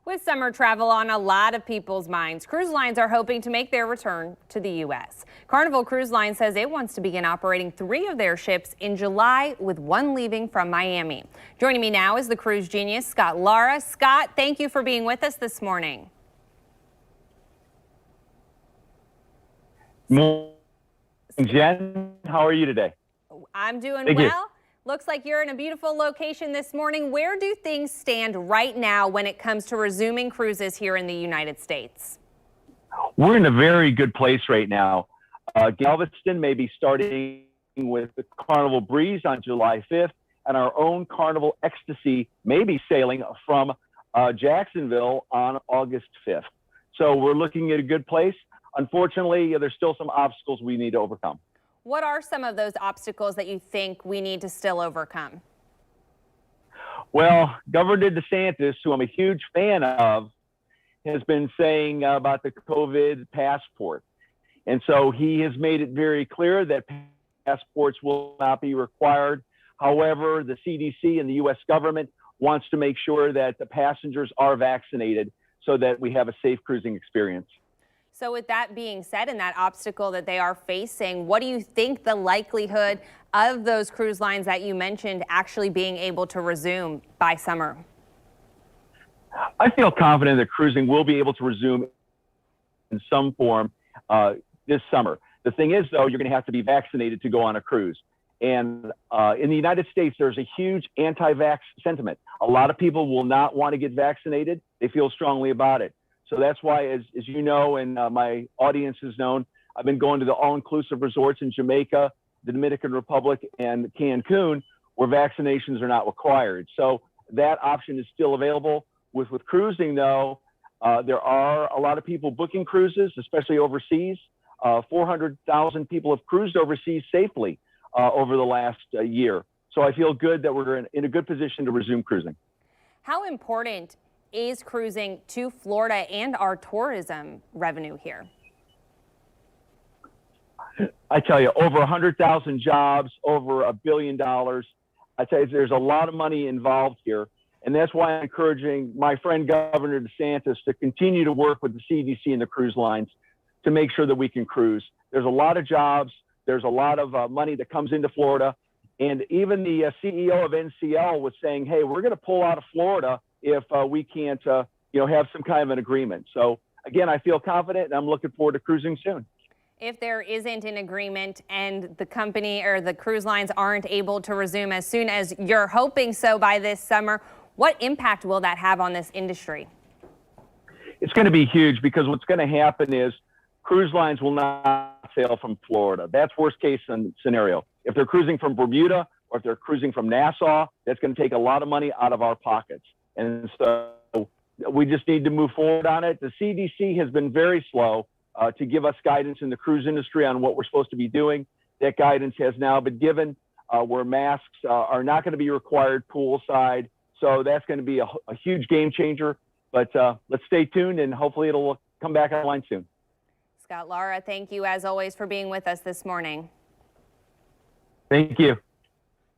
With summer travel on a lot of people's minds, cruise lines are hoping to make their return to the U.S. Carnival Cruise Line says it wants to begin operating 3 of their ships in July, with 1 leaving from Miami. Joining me now is the cruise genius, Scott Lara. Scott, thank you for being with us this morning. Morning, Jen. How are you today? I'm doing Thank well. you. Looks like you're in a beautiful location this morning. Where do things stand right now when it comes to resuming cruises here in the United States? We're in a very good place right now. Galveston may be starting with the Carnival Breeze on July 5th, and our own Carnival Ecstasy may be sailing from Jacksonville on August 5th. So we're looking at a good place. Unfortunately, there's still some obstacles we need to overcome. What are some of those obstacles that you think we need to still overcome? Well, Governor DeSantis, who I'm a huge fan of, has been saying about the COVID passport. And so he has made it very clear that passports will not be required. However, the CDC and the U.S. government wants to make sure that the passengers are vaccinated so that we have a safe cruising experience. So with that being said, and that obstacle that they are facing, what do you think the likelihood of those cruise lines that you mentioned actually being able to resume by summer? I feel confident that cruising will be able to resume in some form this summer. The thing is, though, you're going to have to be vaccinated to go on a cruise. And in the United States, there's a huge anti-vax sentiment. A lot of people will not want to get vaccinated. They feel strongly about it. So that's why, as you know, and my audience has known, I've been going to the all-inclusive resorts in Jamaica, the Dominican Republic, and Cancun, where vaccinations are not required. So that option is still available. With cruising, though, there are a lot of people booking cruises, especially overseas. 400,000 people have cruised overseas safely over the last year. So I feel good that we're in a good position to resume cruising. How important is cruising to Florida and our tourism revenue here? I tell you, over 100,000 jobs, over $1 billion. I tell you, there's a lot of money involved here. And that's why I'm encouraging my friend Governor DeSantis to continue to work with the CDC and the cruise lines to make sure that we can cruise. There's a lot of jobs. There's a lot of money that comes into Florida. And even the CEO of NCL was saying, hey, we're going to pull out of Florida if we can't, have some kind of an agreement. So again, I feel confident, and I'm looking forward to cruising soon. If there isn't an agreement and the company or the cruise lines aren't able to resume as soon as you're hoping so by this summer, what impact will that have on this industry? It's going to be huge, because what's going to happen is cruise lines will not sail from Florida. That's worst case scenario. If they're cruising from Bermuda or if they're cruising from Nassau, that's going to take a lot of money out of our pockets. And so we just need to move forward on it. The CDC has been very slow to give us guidance in the cruise industry on what we're supposed to be doing. That guidance has now been given, where masks are not going to be required poolside. So that's going to be a huge game changer. But let's stay tuned, and hopefully it'll come back online soon. Scott Lara, thank you as always for being with us this morning. Thank you.